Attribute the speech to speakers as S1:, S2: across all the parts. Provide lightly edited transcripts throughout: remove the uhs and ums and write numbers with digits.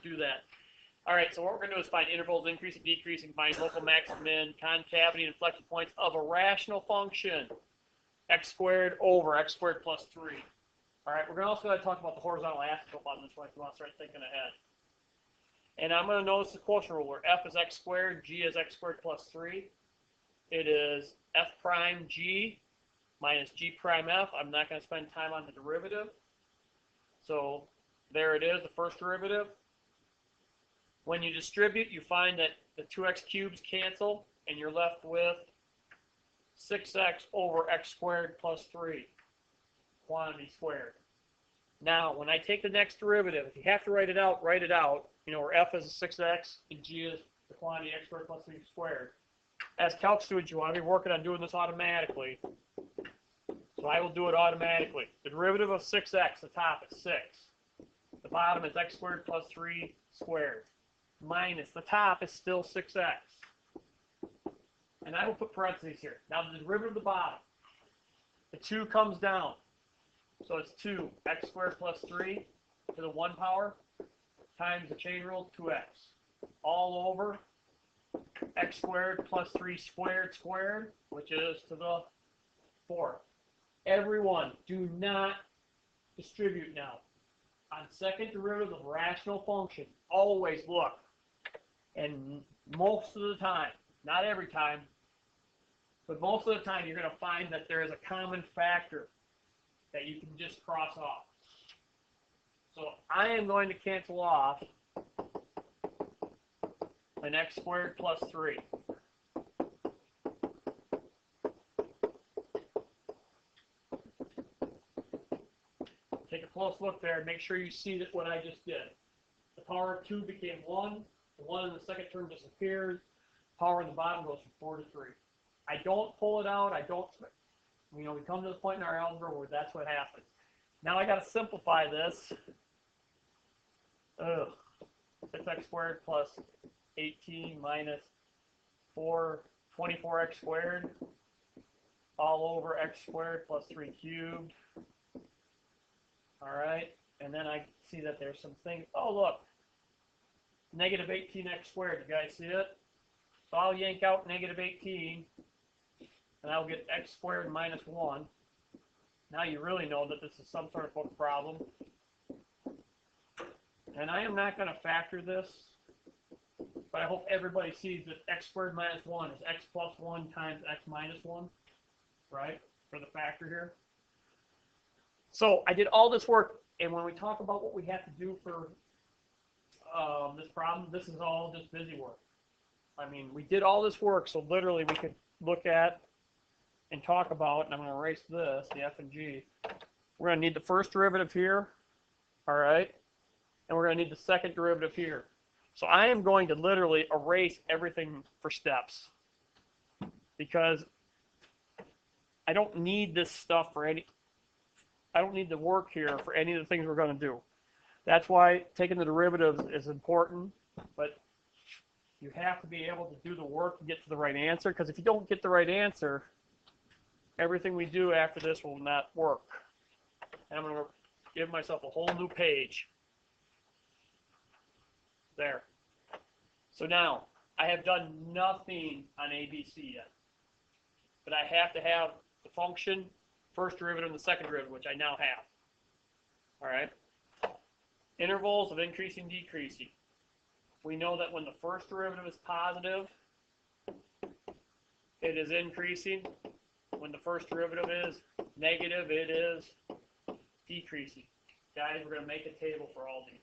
S1: do that. All right, so what we're going to do is find intervals, increasing, decreasing, find local max and min, concavity, and inflection points of a rational function, x squared over x squared plus 3. All right, we're also going to talk about the horizontal asymptote on this one if you want to start thinking ahead. And I'm going to notice the quotient rule where f is x squared, g is x squared plus 3. It is f prime g minus g prime f. I'm not going to spend time on the derivative. So there it is, the first derivative. When you distribute, you find that the 2x cubes cancel, and you're left with 6x over x squared plus 3, quantity squared. Now, when I take the next derivative, if you have to write it out, you know, where f is 6x and g is the quantity x squared plus 3 squared. As calc students, you want to be working on doing this automatically. So I will do it automatically. The derivative of 6x, the top is 6. The bottom is x squared plus 3 squared. Minus the top is still 6x. And I will put parentheses here. Now the derivative of the bottom, the 2 comes down. So it's 2 x squared plus 3 to the 1 power times the chain rule 2x. All over x squared plus 3 squared squared, which is to the 4th. Everyone, do not distribute now. On second derivative of rational function, always look. And most of the time, not every time, but most of the time you're going to find that there is a common factor that you can just cross off. So I am going to cancel off an x squared plus 3. Take a close look there and make sure you see that what I just did. The power of 2 became 1. The 1 in the second term disappears. Power in the bottom goes from 4 to 3. I don't pull it out. I don't, you know, we come to the point in our algebra where that's what happens. Now I got to simplify this. 6x squared plus 18 minus 24x squared all over x squared plus 3 cubed. All right, and then I see that there's some things. Oh, look, negative 18x squared. You guys see it? So I'll yank out negative 18, and I'll get x squared minus 1. Now you really know that this is some sort of book problem. And I am not going to factor this, but I hope everybody sees that x squared minus 1 is x plus 1 times x minus 1, right, for the factor here. So I did all this work, and when we talk about what we have to do for this problem, this is all just busy work. I mean, we did all this work, so literally we could look at and talk about, and I'm going to erase this, the f and g. We're going to need the first derivative here, all right, and we're going to need the second derivative here. So I am going to literally erase everything for steps because I don't need this stuff for any. I don't need the work here for any of the things we're going to do. That's why taking the derivatives is important, but you have to be able to do the work to get to the right answer, because if you don't get the right answer, everything we do after this will not work. And I'm going to give myself a whole new page. There. So now, I have done nothing on ABC yet, but I have to have the function, first derivative, and the second derivative, which I now have. All right. Intervals of increasing, decreasing. We know that when the first derivative is positive, it is increasing. When the first derivative is negative, it is decreasing. Guys, we're going to make a table for all these.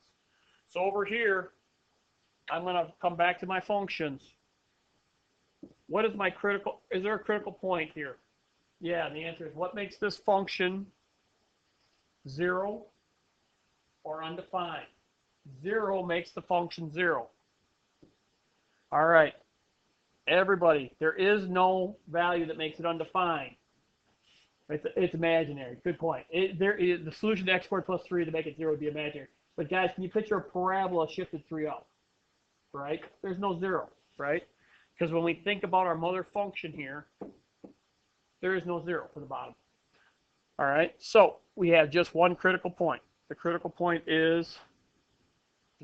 S1: So over here, I'm going to come back to my functions. What is my critical? Is there a critical point here? Yeah, and the answer is what makes this function 0 or undefined? 0 makes the function 0. All right. Everybody, there is no value that makes it undefined. It's imaginary. Good point. There is the solution to x squared plus 3 to make it 0 would be imaginary. But guys, can you picture a parabola shifted 3 up? Right? There's no 0, right? Because when we think about our mother function here, there is no 0 for the bottom. All right? So we have just one critical point. The critical point is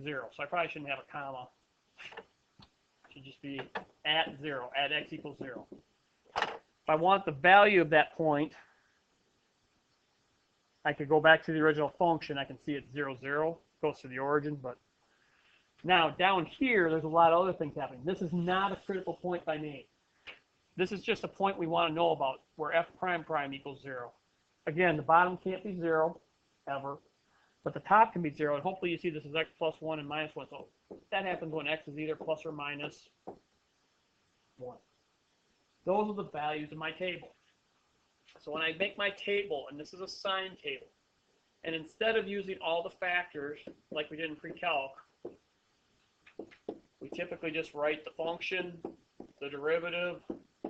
S1: 0. So I probably shouldn't have a comma. It should just be at 0, at x equals 0. If I want the value of that point, I could go back to the original function. I can see it's 0, 0. Goes to the origin, but now down here, there's a lot of other things happening. This is not a critical point by name. This is just a point we want to know about where f prime prime equals 0. Again, the bottom can't be 0 ever, but the top can be 0. And hopefully you see this is x plus 1 and minus 1. So that happens when x is either plus or minus 1. Those are the values of my table. So when I make my table, and this is a sign table, and instead of using all the factors like we did in pre-calc, we typically just write the function, the derivative,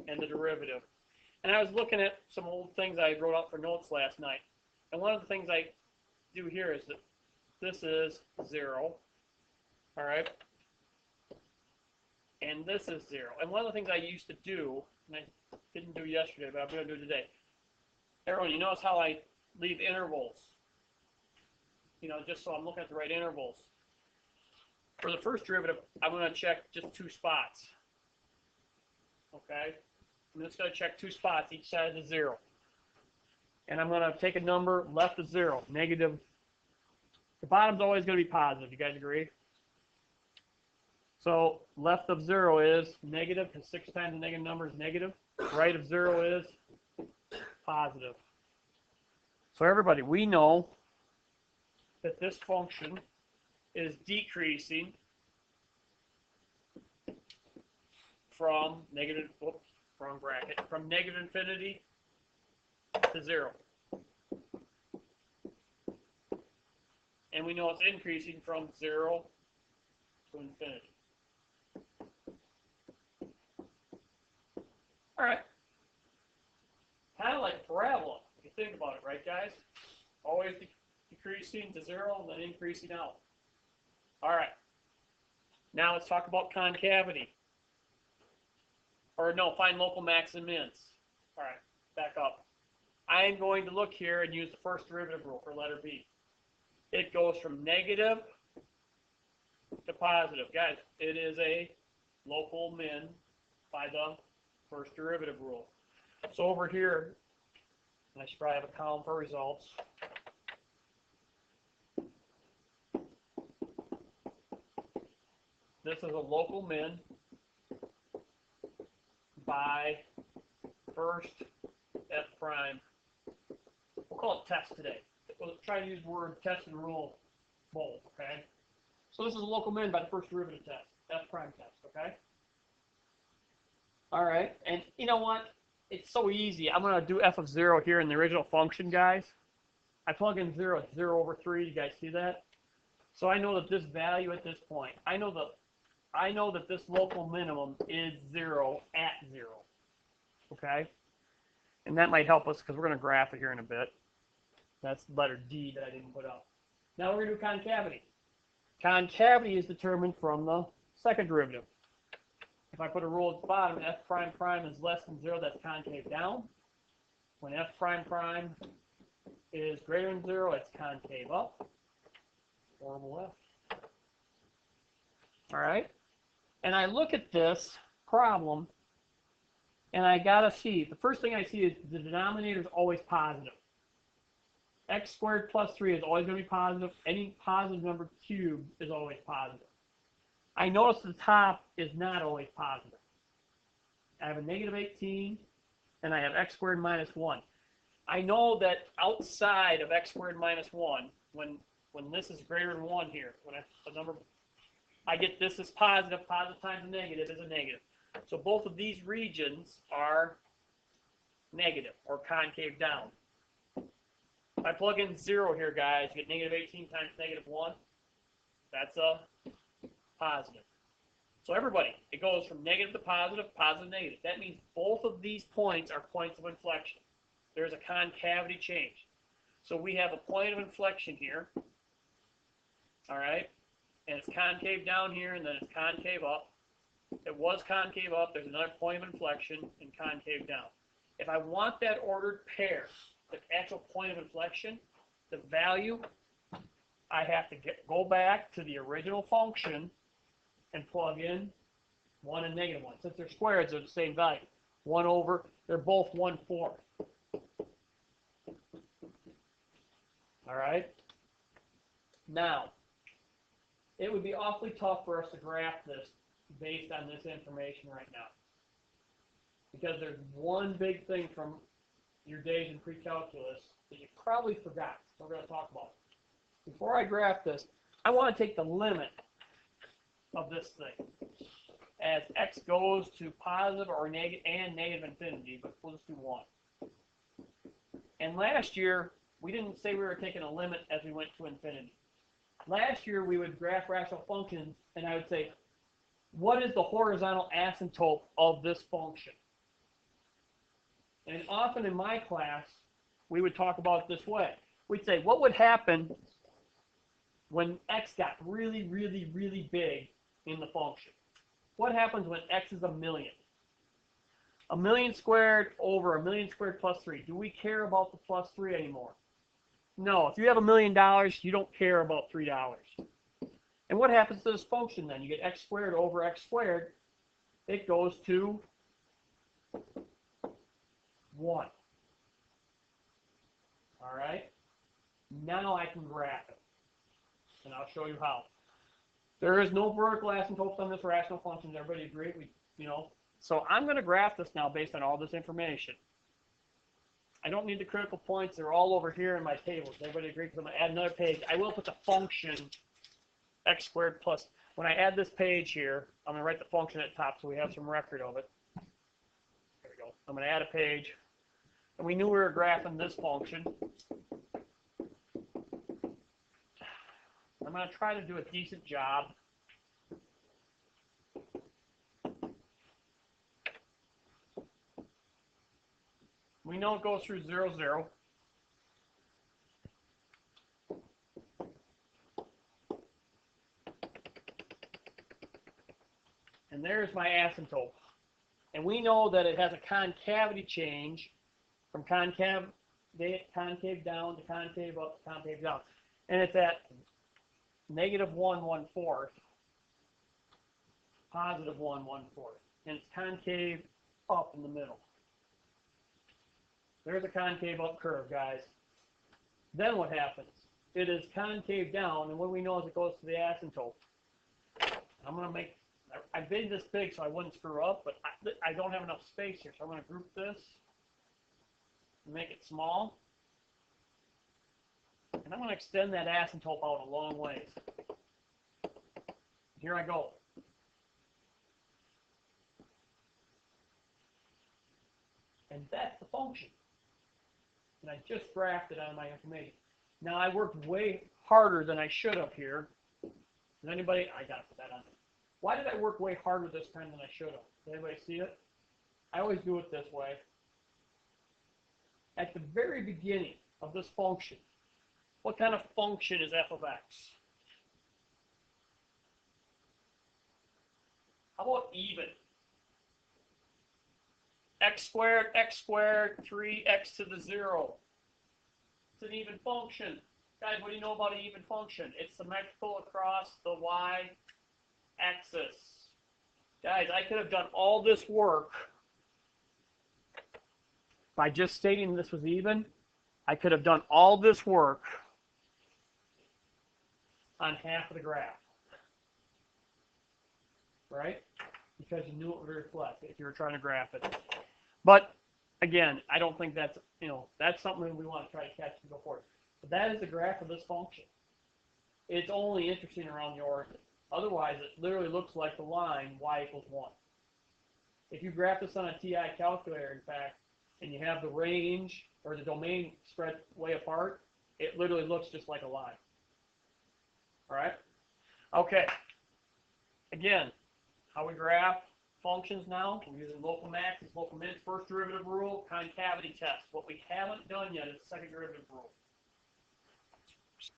S1: and the derivative. And I was looking at some old things I wrote out for notes last night. And one of the things I do here is that this is 0. All right? And this is 0. And one of the things I used to do, and I didn't do yesterday, but I'm going to do today. Everyone, you notice how I leave intervals? You know, just so I'm looking at the right intervals. For the first derivative, I'm going to check just 2 spots. Okay? I'm just going to check 2 spots, each side of the 0. And I'm going to take a number left of 0, negative. The bottom's always going to be positive. You guys agree? So left of 0 is negative, because 6 times the negative number is negative. Right of 0 is positive. So everybody, we know that this function is decreasing from negative, whoops, wrong bracket, from negative infinity to 0. And we know it's increasing from 0 to infinity. All right. Kind of like parabola, if you think about it, right, guys? Always decreasing to 0 and then increasing out. All right. Now let's talk about concavity. Or no, find local max and mins. All right, back up. I am going to look here and use the first derivative rule for letter B. It goes from negative to positive. Guys, it is a local min by the first derivative rule. So over here, and I should probably have a column for results. This is a local min by first f prime. We'll call it test today. We'll try to use the word test and rule both, okay? So this is a local min by the first derivative test, f prime test, okay? All right, and you know what? It's so easy. I'm going to do f of 0 here in the original function, guys. I plug in 0, it's 0 over 3. You guys see that? So I know that this value at this point, I know that this local minimum is 0 at 0. Okay? And that might help us because we're going to graph it here in a bit. That's letter D that I didn't put up. Now we're going to do concavity. Concavity is determined from the second derivative. If I put a rule at the bottom, f prime prime is less than 0, that's concave down. When f prime prime is greater than 0, it's concave up. Horrible F. All right? And I look at this problem, and I got to see, the first thing I see is the denominator is always positive. X squared plus 3 is always going to be positive. Any positive number cubed is always positive. I notice the top is not always positive. I have a negative 18, and I have x squared minus 1. I know that outside of x squared minus 1, when this is greater than 1 here, when I get this as positive, positive times a negative is a negative. So both of these regions are negative, or concave down. If I plug in 0 here, guys, you get negative 18 times negative 1. That's a positive. So everybody, it goes from negative to positive, positive, negative. That means both of these points are points of inflection. There's a concavity change. So we have a point of inflection here. All right? And it's concave down here, and then it's concave up. It was concave up. There's another point of inflection and concave down. If I want that ordered pair, the actual point of inflection, the value, I have to go back to the original function and plug in 1 and negative 1. Since they're squares, they're the same value. 1 over, they're both 1/4. All right? Now, it would be awfully tough for us to graph this based on this information right now. Because there's one big thing from your days in pre-calculus that you probably forgot. So we're going to talk about. Before I graph this, I want to take the limit of this thing as x goes to positive or negative and negative infinity, but we'll just do 1. And last year, we didn't say we were taking a limit as we went to infinity. Last year, we would graph rational functions, and I would say, what is the horizontal asymptote of this function? And often in my class, we would talk about it this way. We'd say, what would happen when x got really, really, really big in the function? What happens when x is 1,000,000? 1,000,000 squared over 1,000,000 squared plus 3. Do we care about the plus 3 anymore? No. If you have $1,000,000, you don't care about $3. And what happens to this function then? You get x squared over x squared. It goes to 1. All right? Now I can graph it. And I'll show you how. There is no vertical asymptotes on this rational function. Everybody agree? So I'm going to graph this now based on all this information. I don't need the critical points. They're all over here in my tables. Everybody agree? Because I'm going to add another page. I will put the function x squared plus. When I add this page here, I'm going to write the function at the top so we have some record of it. There we go. I'm going to add a page. And we knew we were graphing this function. I'm going to try to do a decent job. We know it goes through 0, 0. And there's my asymptote. And we know that it has a concavity change from concave down to concave up to concave down. And it's at -1 1/4, +1 1/4. And it's concave up in the middle. There's a concave up curve, guys. Then what happens? It is concave down, and what we know is it goes to the asymptote. I'm going to make, I made this big so I wouldn't screw up, but I don't have enough space here, so I'm going to group this and make it small. And I'm going to extend that asymptote out a long ways. Here I go. And that's the function. And I just graphed it on my information. Now I worked way harder than I should have here. Does anybody? I got to put that on. Why did I work way harder this time than I should have? Does anybody see it? I always do it this way. At the very beginning of this function, what kind of function is f of x? How about even? X squared, 3x to the 0. It's an even function. Guys, what do you know about an even function? It's symmetrical across the y-axis. Guys, I could have done all this work by just stating this was even. I could have done all this work on half of the graph. Right? Because you knew it would reflect if you were trying to graph it. But again, I don't think that's, that's something that we want to try to catch and go forward. But that is the graph of this function. It's only interesting around the origin. Otherwise, it literally looks like the line y = 1. If you graph this on a TI calculator, in fact, and you have the range or the domain spread way apart, it literally looks just like a line. All right? Okay. Again, how we graph functions now. We're using local max, local min, first derivative rule, concavity test. What we haven't done yet is the second derivative rule.